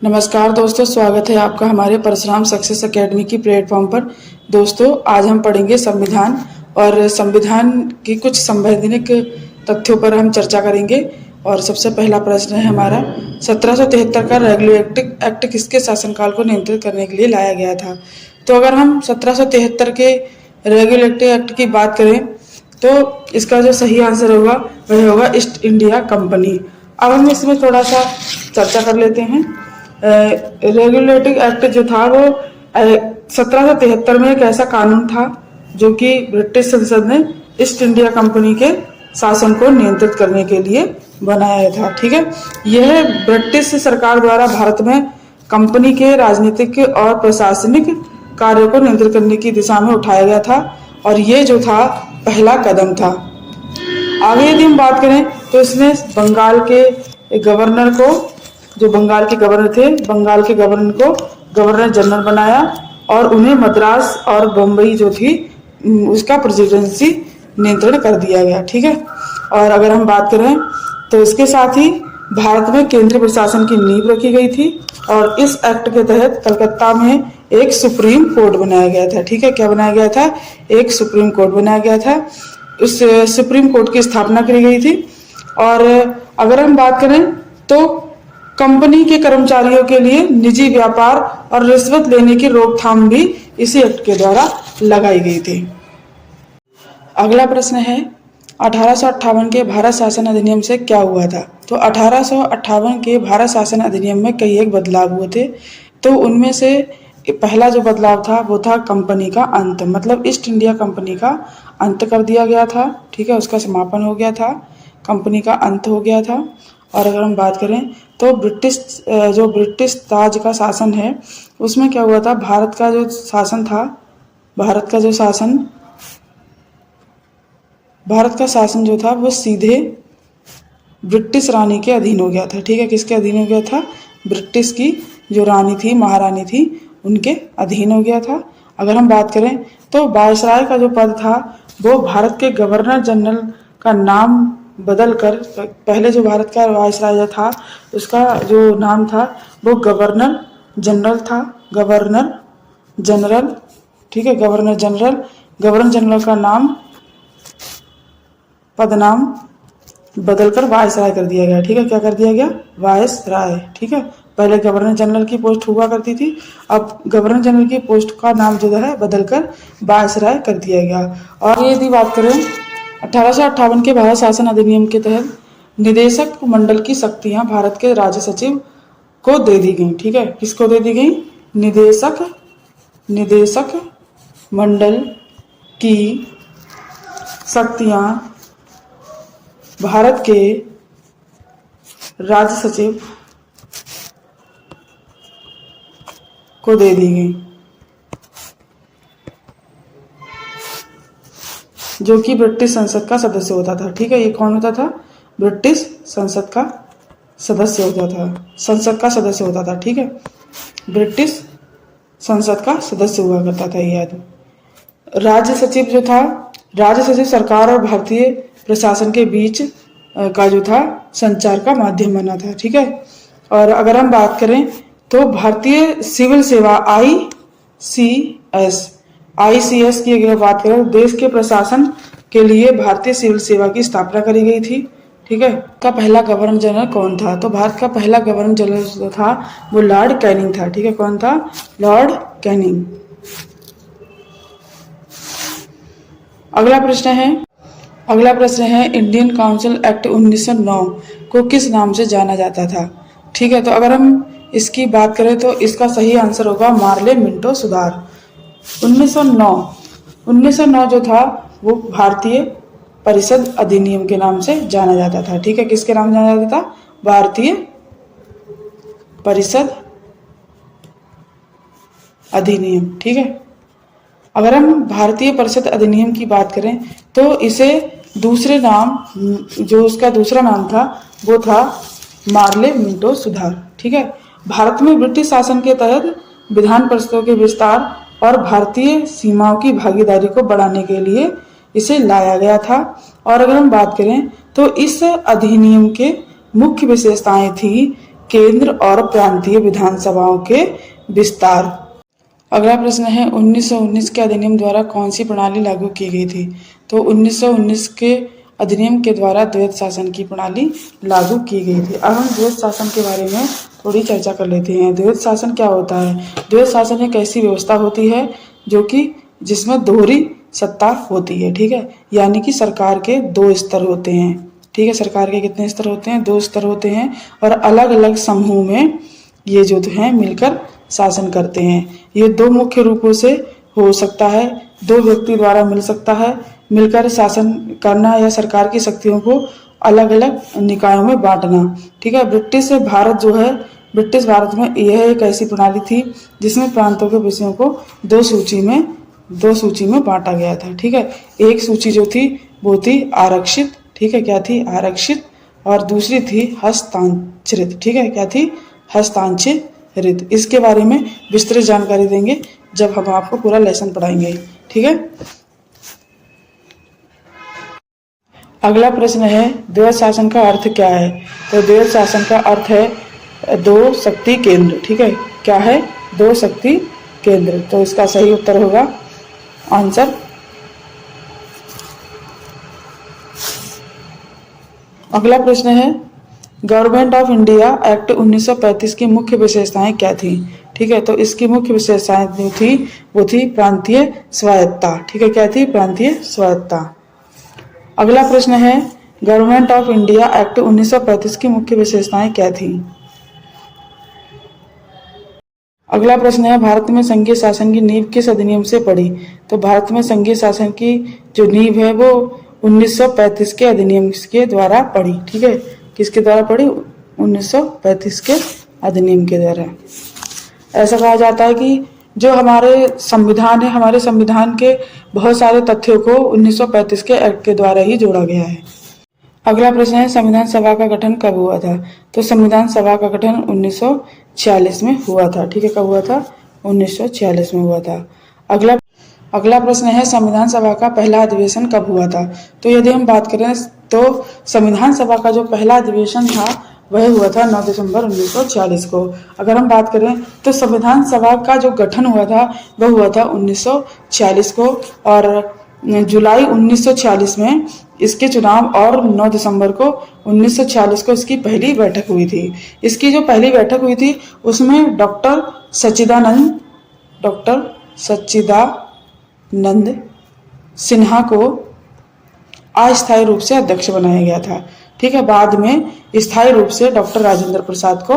नमस्कार दोस्तों, स्वागत है आपका हमारे परशुराम सक्सेस एकेडमी की प्लेटफॉर्म पर। दोस्तों, आज हम पढ़ेंगे संविधान और संविधान की कुछ संवैधानिक तथ्यों पर हम चर्चा करेंगे। और सबसे पहला प्रश्न है हमारा, 1773 का रेगुलेटिंग एक्ट किसके शासनकाल को नियंत्रित करने के लिए लाया गया था? तो अगर हम 1773 के रेगुलेटिंग एक्ट की बात करें तो इसका जो सही आंसर होगा वह होगा ईस्ट इंडिया कंपनी। अब हम इसमें थोड़ा सा चर्चा कर लेते हैं। रेगुलेटिंग एक्ट जो था वो 1773 में एक ऐसा कानून था जो कि ब्रिटिश संसद ने ईस्ट इंडिया कंपनी के शासन को नियंत्रित करने के लिए बनाया था। ठीक है, यह ब्रिटिश सरकार द्वारा भारत में कंपनी के राजनीतिक और प्रशासनिक कार्यों को नियंत्रित करने की दिशा में उठाया गया था और ये जो था पहला कदम था। आगे यदि हम बात करें तो इसने बंगाल के गवर्नर को, जो बंगाल के गवर्नर थे, बंगाल के गवर्नर को गवर्नर जनरल बनाया और उन्हें मद्रास और बम्बई जो थी उसका प्रेसिडेंसी नियंत्रण कर दिया गया। ठीक है, और अगर हम बात करें तो इसके साथ ही भारत में केंद्रीय प्रशासन की नींव रखी गई थी और इस एक्ट के तहत कलकत्ता में एक सुप्रीम कोर्ट बनाया गया था। ठीक है, क्या बनाया गया था? एक सुप्रीम कोर्ट बनाया गया था। उस सुप्रीम कोर्ट की स्थापना की गई थी। और अगर हम बात करें तो कंपनी के कर्मचारियों के लिए निजी व्यापार और रिश्वत लेने की रोकथाम भी इसी एक्ट के द्वारा लगाई गई थी। अगला प्रश्न है, 1858 के भारत शासन अधिनियम से क्या हुआ था? तो 1858 के भारत शासन अधिनियम में कई एक बदलाव हुए थे। तो उनमें से पहला जो बदलाव था वो था कंपनी का अंत, मतलब ईस्ट इंडिया कंपनी का अंत कर दिया गया था। ठीक है, उसका समापन हो गया था, कंपनी का अंत हो गया था। और अगर हम बात करें तो ब्रिटिश ताज का शासन है उसमें क्या हुआ था? भारत का जो शासन था, भारत का शासन जो था वो सीधे ब्रिटिश रानी के अधीन हो गया था। ठीक है, किसके अधीन हो गया था? ब्रिटिश की जो रानी थी, महारानी थी, उनके अधीन हो गया था। अगर हम बात करें तो वायसराय का जो पद था वो भारत के गवर्नर जनरल का नाम बदल कर, पहले जो भारत का वायसराय था उसका जो नाम था वो गवर्नर जनरल था, गवर्नर जनरल। ठीक है, गवर्नर जनरल का नाम, पदनाम बदलकर वायसराय कर दिया गया। ठीक है, क्या कर दिया गया? वायसराय। ठीक है, पहले गवर्नर जनरल की पोस्ट हुआ करती थी, अब गवर्नर जनरल की पोस्ट का नाम जो है बदलकर वायसराय कर दिया गया। और यदि बात करें 1858 के भारत शासन अधिनियम के तहत निदेशक मंडल की शक्तियां भारत के राज्य सचिव को दे दी गई। ठीक है, किसको दे दी गई? निदेशक मंडल की शक्तियां भारत के राज्य सचिव को दे दी गई, जो कि ब्रिटिश संसद का सदस्य होता था। ठीक है, ये कौन होता था? ब्रिटिश संसद का सदस्य होता था। ठीक है, ब्रिटिश संसद का सदस्य हुआ करता था ये आदमी। राज्य सचिव जो था, राज्य सचिव सरकार और भारतीय प्रशासन के बीच का जो था संचार का माध्यम बना था। ठीक है, और अगर हम बात करें तो भारतीय सिविल सेवा ICS की अगर बात करें, देश के प्रशासन के लिए भारतीय सिविल सेवा की स्थापना करी गई थी। ठीक है, का पहला गवर्नर जनरल कौन था? तो भारत का पहला गवर्नर जनरल जो था वो लॉर्ड कैनिंग था। ठीक है, कौन था? Lord Canning. अगला प्रश्न है इंडियन काउंसिल एक्ट 1909 को किस नाम से जाना जाता था? ठीक है, तो अगर हम इसकी बात करें तो इसका सही आंसर होगा मार्ले मिंटो सुधार। 1909 जो था वो भारतीय परिषद अधिनियम के नाम से जाना जाता था। ठीक है, किसके नाम से जाना जाता था? भारतीय परिषद अधिनियम। ठीक है, अगर हम भारतीय परिषद अधिनियम की बात करें तो इसे दूसरे नाम, जो उसका दूसरा नाम था वो था मार्ले मिंटो सुधार। ठीक है, भारत में ब्रिटिश शासन के तहत विधान परिषदों के विस्तार और भारतीय सीमाओं की भागीदारी को बढ़ाने के लिए इसे लाया गया था। और अगर हम बात करें तो इस अधिनियम के मुख्य विशेषताएं थी केंद्र और प्रांतीय विधानसभाओं के विस्तार। अगला प्रश्न है 1919 के अधिनियम द्वारा कौन सी प्रणाली लागू की गई थी? तो 1919 के अधिनियम के द्वारा द्वैध शासन की प्रणाली लागू की गई थी। अब हम द्वैध शासन के बारे में थोड़ी चर्चा कर लेते हैं। द्वैध शासन क्या होता है? द्वैध शासन एक ऐसी व्यवस्था होती है जो कि जिसमें दोहरी सत्ता होती है, ठीक है, यानी कि सरकार के दो स्तर होते हैं, ठीक है। सरकार के कितने स्तर होते हैं? दो स्तर होते हैं, और अलग अलग समूह में ये जो हैं मिलकर शासन करते हैं। ये दो मुख्य रूपों से हो सकता है, दो व्यक्ति द्वारा मिल सकता है, मिलकर शासन करना या सरकार की शक्तियों को अलग अलग निकायों में बांटना, ठीक है। ब्रिटिश भारत जो है, ब्रिटिश भारत में यह एक ऐसी प्रणाली थी जिसमें प्रांतों के विषयों को दो सूची में बांटा गया था, ठीक है। एक सूची जो थी वो थी आरक्षित, ठीक है, क्या थी? आरक्षित। और दूसरी थी हस्तांतरित, ठीक है, क्या थी? हस्तांतरित। इसके बारे में विस्तृत जानकारी देंगे जब हम आपको पूरा लेसन पढ़ाएंगे, ठीक है। अगला प्रश्न है द्वैध शासन का अर्थ क्या है? तो द्वैध शासन का अर्थ है दो शक्ति केंद्र, ठीक है। क्या है? दो शक्ति केंद्र। तो इसका सही उत्तर होगा आंसर। अगला प्रश्न है गवर्नमेंट ऑफ इंडिया एक्ट 1935 की मुख्य विशेषताएं क्या थी? ठीक है, तो इसकी मुख्य विशेषताएं जो थी वो थी प्रांतीय स्वायत्ता, ठीक है, क्या थी? प्रांतीय स्वायत्ता। अगला प्रश्न है गवर्नमेंट ऑफ इंडिया एक्ट 1935 की मुख्य विशेषताएं क्या थी? अगला प्रश्न है भारत में संघीय शासन की नींव किस अधिनियम से पड़ी? तो भारत में संघीय शासन की जो नींव है वो 1935 के अधिनियम के द्वारा पड़ी, ठीक है। किसके द्वारा पड़ी? 1935 के अधिनियम के द्वारा। ऐसा कहा जाता है कि जो हमारे संविधान है, हमारे संविधान के बहुत सारे तथ्यों को 1935 के एक्ट के द्वारा ही जोड़ा गया है। अगला प्रश्न है संविधान सभा का गठन कब हुआ था? तो संविधान सभा का गठन 1946 में हुआ था, ठीक है। कब हुआ था? 1946 में हुआ था। अगला प्रश्न है संविधान सभा का पहला अधिवेशन कब हुआ था? तो यदि हम बात करें तो संविधान सभा का जो पहला अधिवेशन था वह हुआ था 9 दिसंबर 1946 को। अगर हम बात करें तो संविधान सभा का जो गठन हुआ था वह हुआ था 1946 को, और जुलाई 1946 में इसके चुनाव, और 9 दिसंबर को 1946 को इसकी पहली बैठक हुई थी। इसकी जो पहली बैठक हुई थी उसमें डॉक्टर सच्चिदानंद सिन्हा को अस्थायी रूप से अध्यक्ष बनाया गया था, ठीक है। बाद में स्थायी रूप से डॉक्टर राजेंद्र प्रसाद को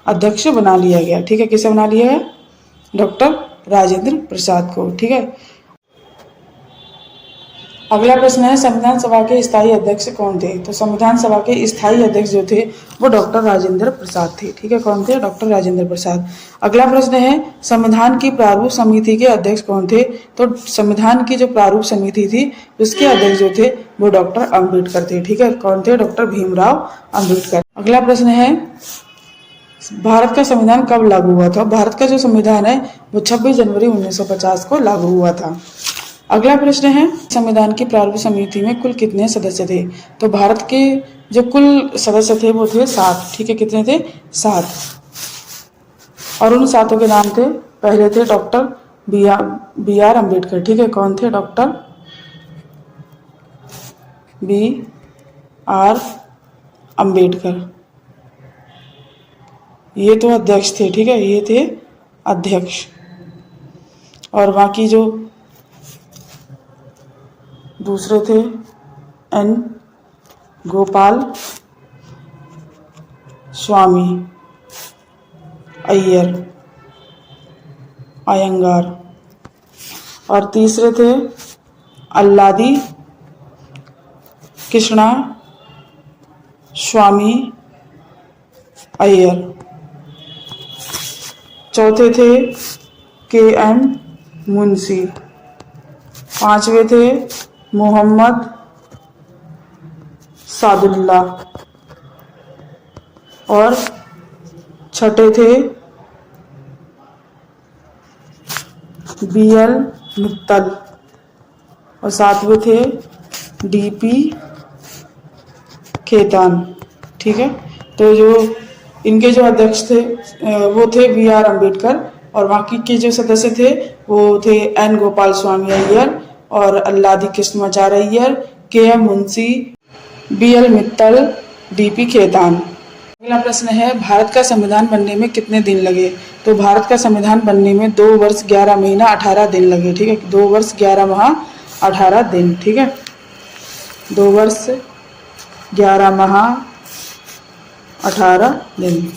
अध्यक्ष बना लिया गया, ठीक है। किसे बना लिया गया? डॉक्टर राजेंद्र प्रसाद को, ठीक है। अगला प्रश्न है संविधान सभा के स्थायी अध्यक्ष कौन थे? तो संविधान सभा के स्थायी अध्यक्ष जो थे वो डॉक्टर राजेंद्र प्रसाद थे, ठीक है। कौन थे? डॉक्टर राजेंद्र प्रसाद। अगला प्रश्न है संविधान की प्रारूप समिति के अध्यक्ष कौन थे? तो संविधान की जो प्रारूप समिति थी उसके अध्यक्ष जो थे वो डॉक्टर अम्बेडकर थे, ठीक है। कौन थे? डॉक्टर भीमराव अम्बेडकर। अगला प्रश्न है भारत का संविधान कब लागू हुआ था? भारत का जो संविधान है वो 26 जनवरी 1950 को लागू हुआ था। अगला प्रश्न है संविधान की प्रारूप समिति में कुल कितने सदस्य थे? तो भारत के जो कुल सदस्य थे वो थे 7, ठीक है। कितने थे? 7। और उन 7 के नाम थे, पहले थे डॉक्टर बी आर अम्बेडकर, ठीक है। कौन थे? Doctor B R Ambedkar. ये तो अध्यक्ष थे, ठीक है, ये थे अध्यक्ष। और बाकी जो दूसरे थे एन गोपाल स्वामी अयंगार, और तीसरे थे अल्लादी कृष्णा स्वामी अय्यर, चौथे थे के एम मुंशी, पांचवे थे मोहम्मद सादुल्ला, और छठे थे BL मित्तल, और सातवें थे DP खेतान, ठीक है। तो जो इनके जो अध्यक्ष थे वो थे B.R. अम्बेडकर, और बाकी के जो सदस्य थे वो थे N. गोपाल स्वामी अय्यर और Alladi Krishnamacharya Iyer, K.M. Munshi, B.L. Mittal, D.P. Khetan. अगला प्रश्न है, भारत का संविधान बनने में कितने दिन लगे? तो भारत का संविधान बनने में 2 वर्ष 11 महीना 18 दिन लगे। ठीक है, 2 वर्ष 11 माह 18 दिन। ठीक है, 2 वर्ष 11 माह 18 दिन।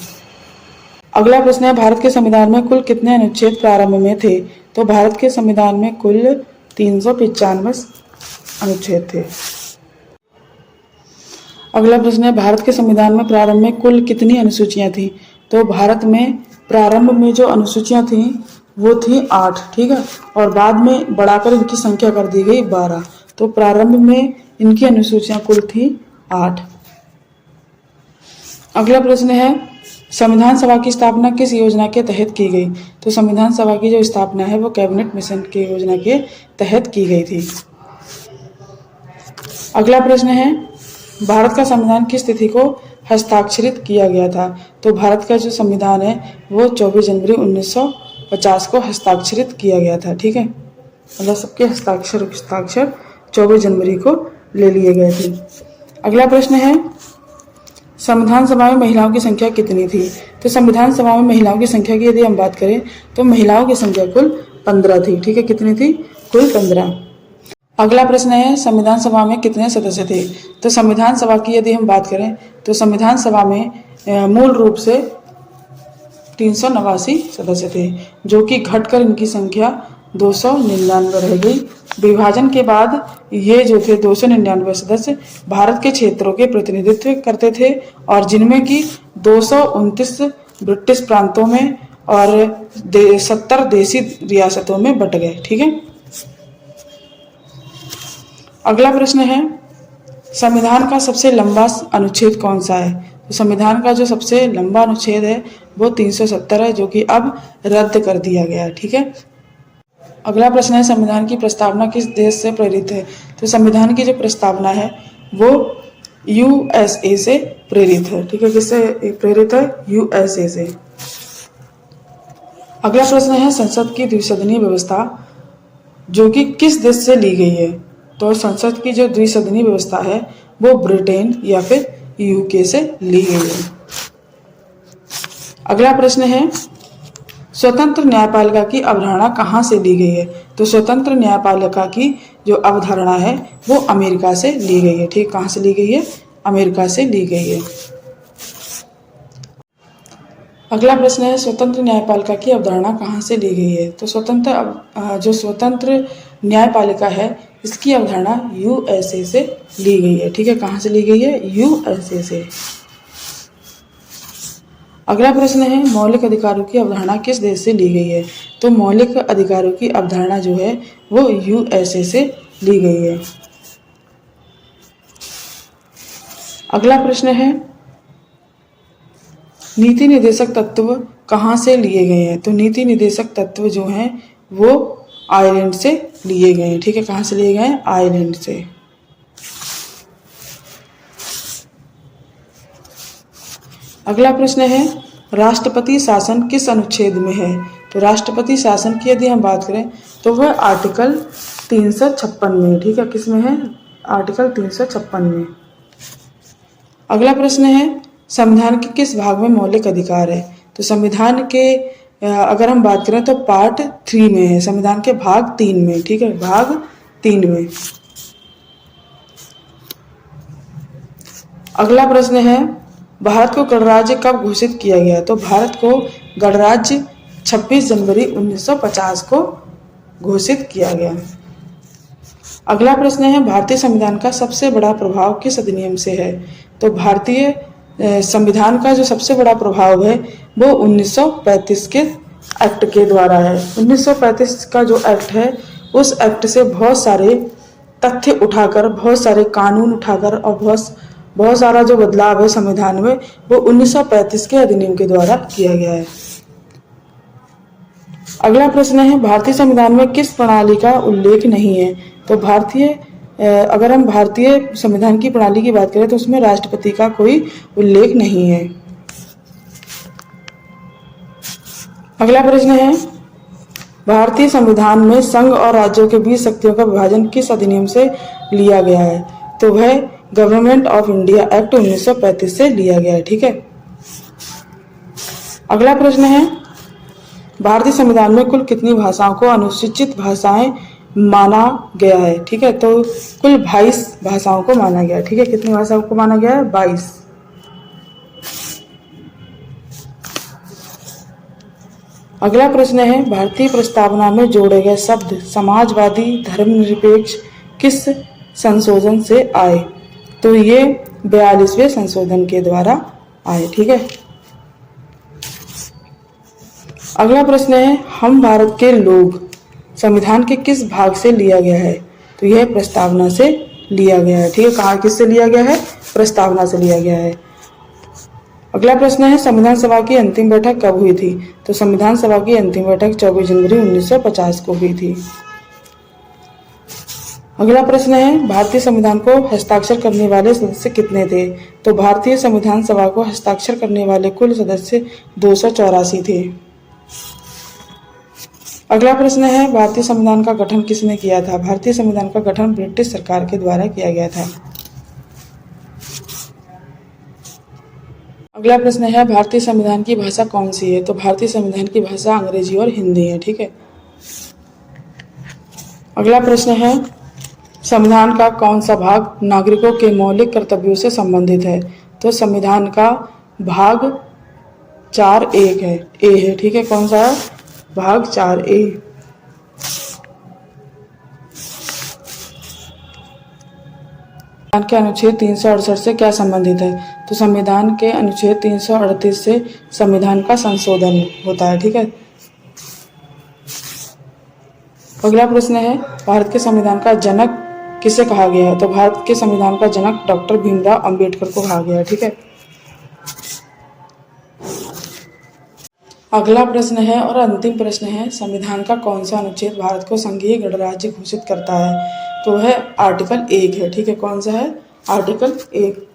अगला प्रश्न है, भारत के संविधान में कुल कितने अनुच्छेद प्रारंभ में थे? तो भारत के संविधान में कुल 395 अनुच्छेद थे। अगला प्रश्न है, भारत के संविधान में प्रारंभ में कुल कितनी अनुसूचियां थी? तो भारत में प्रारंभ में जो अनुसूचियां थी वो थी 8। ठीक है, और बाद में बढ़ाकर इनकी संख्या कर दी गई 12। तो प्रारंभ में इनकी अनुसूचियां कुल थी 8। अगला प्रश्न है, संविधान सभा की स्थापना किस योजना के तहत की गई? तो संविधान सभा की जो स्थापना है वो कैबिनेट मिशन की योजना के तहत की गई थी। अगला प्रश्न है, भारत का संविधान किस तिथि को हस्ताक्षरित किया गया था? तो भारत का जो संविधान है वो 24 जनवरी 1950 को हस्ताक्षरित किया गया था। ठीक है, मतलब सबके हस्ताक्षर 24 जनवरी को ले लिए गए थे। अगला प्रश्न है, संविधान सभा में महिलाओं की संख्या कितनी थी? तो संविधान सभा में महिलाओं की संख्या की यदि हम बात करें तो महिलाओं की संख्या कुल 15 थी। ठीक है, कितनी थी? कुल 15। अगला प्रश्न है, संविधान सभा में कितने सदस्य थे? तो संविधान सभा की यदि हम बात करें तो संविधान सभा में मूल रूप से 389 सदस्य थे, जो कि घटकर इनकी संख्या 299 रह गई। विभाजन के बाद ये जो थे 299 सदस्य भारत के क्षेत्रों के प्रतिनिधित्व करते थे, और जिनमें कि 229 ब्रिटिश प्रांतों में और 70 देसी रियासतों में बट गए। ठीक है। अगला प्रश्न है, संविधान का सबसे लंबा अनुच्छेद कौन सा है? तो संविधान का जो सबसे लंबा अनुच्छेद है वो 370 है, जो कि अब रद्द कर दिया गया है। ठीक है। अगला प्रश्न है, संविधान की प्रस्तावना किस देश से प्रेरित है? तो संविधान की जो प्रस्तावना है वो USA से प्रेरित है। ठीक है, किससे प्रेरित है? USA से। अगला प्रश्न है, संसद की द्विसदनीय व्यवस्था जो कि किस देश से ली गई है? तो संसद की जो द्विसदनीय व्यवस्था है वो ब्रिटेन या फिर UK से ली गई है। अगला प्रश्न है, स्वतंत्र न्यायपालिका की अवधारणा कहाँ से ली गई है? तो स्वतंत्र न्यायपालिका की जो अवधारणा है वो अमेरिका से ली गई है। ठीक, कहाँ से ली गई है? अमेरिका से ली गई है। अगला प्रश्न है, स्वतंत्र न्यायपालिका की अवधारणा कहाँ से ली गई है? तो स्वतंत्र न्यायपालिका है इसकी अवधारणा USA से ली गई है। ठीक है, कहाँ से ली गई है? USA से। अगला प्रश्न है, मौलिक अधिकारों की अवधारणा किस देश से ली गई है? तो मौलिक अधिकारों की अवधारणा जो है वो USA से ली गई है। अगला प्रश्न है, नीति निर्देशक तत्व कहाँ से लिए गए हैं? तो नीति निर्देशक तत्व जो हैं वो आयरलैंड से लिए गए हैं। ठीक है, कहाँ से लिए गए हैं? आयरलैंड से। अगला प्रश्न है, राष्ट्रपति शासन किस अनुच्छेद में है? तो राष्ट्रपति शासन की यदि हम बात करें तो वह आर्टिकल 356 में। ठीक है, किस में है? आर्टिकल 356 में। अगला प्रश्न है, संविधान के किस भाग में मौलिक अधिकार है? तो संविधान के अगर हम बात करें तो पार्ट 3 में है, संविधान के भाग 3 में। ठीक है, भाग 3 में। अगला प्रश्न है, भारत को गणराज्य कब घोषित किया गया? तो भारत को गणराज्य 26 जनवरी 1950 को घोषित किया गया। अगला प्रश्न है, भारतीय संविधान का सबसे बड़ा प्रभाव किस अधिनियम से है? तो भारतीय संविधान का जो सबसे बड़ा प्रभाव है वो 1935 के एक्ट के द्वारा है। 1935 का जो एक्ट है उस एक्ट से बहुत सारे तथ्य उठाकर, बहुत सारे कानून उठाकर और बहुत सारा जो बदलाव है संविधान में वो 1935 के अधिनियम के द्वारा किया गया है। अगला प्रश्न है, भारतीय संविधान में किस प्रणाली का उल्लेख नहीं है? तो अगर हम भारतीय संविधान की प्रणाली की बात करें तो उसमें राष्ट्रपति का कोई उल्लेख नहीं है। अगला प्रश्न है, भारतीय संविधान में संघ और राज्यों के बीच शक्तियों का विभाजन किस अधिनियम से लिया गया है? तो वह गवर्नमेंट ऑफ इंडिया एक्ट 1935 से लिया गया है। ठीक है। अगला प्रश्न है, भारतीय संविधान में कुल कितनी भाषाओं को अनुसूचित भाषाएं माना गया है? ठीक है, तो कुल 22 भाषाओं को माना गया है। ठीक है, कितनी भाषाओं को माना गया है? 22। अगला प्रश्न है, भारतीय प्रस्तावना में जोड़े गए शब्द समाजवादी धर्मनिरपेक्ष किस संशोधन से आए? तो ये 42वें संशोधन के द्वारा आए। ठीक है। अगला प्रश्न है, हम भारत के लोग संविधान के किस भाग से लिया गया है? तो यह प्रस्तावना से लिया गया है। ठीक है, कहाँ किससे लिया गया है? प्रस्तावना से लिया गया है। अगला प्रश्न है, संविधान सभा की अंतिम बैठक कब हुई थी? तो संविधान सभा की अंतिम बैठक 24 जनवरी 1950 को हुई थी। अगला प्रश्न है, भारतीय संविधान को हस्ताक्षर करने वाले सदस्य कितने थे? तो भारतीय संविधान सभा को हस्ताक्षर करने वाले कुल सदस्य 284 थे। अगला प्रश्न है, भारतीय संविधान का गठन किसने किया था? भारतीय संविधान का गठन ब्रिटिश सरकार के द्वारा किया गया था। अगला प्रश्न है, भारतीय संविधान की भाषा कौन सी है? तो भारतीय संविधान की भाषा अंग्रेजी और हिंदी है। ठीक है। अगला प्रश्न है, संविधान का कौन सा भाग नागरिकों के मौलिक कर्तव्यों से संबंधित है? तो संविधान का भाग 4A है। ए है। ठीक है, कौन सा? भाग 4A। संविधान के अनुच्छेद 368 से क्या संबंधित है? तो संविधान के अनुच्छेद 338 से संविधान का संशोधन होता है। ठीक है। अगला प्रश्न है, भारत के संविधान का जनक किसे कहा गया है? तो भारत के संविधान का जनक डॉक्टर भीमराव अंबेडकर को कहा गया है। ठीक है। अगला प्रश्न है और अंतिम प्रश्न है, संविधान का कौन सा अनुच्छेद भारत को संघीय गणराज्य घोषित करता है? तो वह आर्टिकल 1 है। ठीक है, कौन सा है? आर्टिकल 1।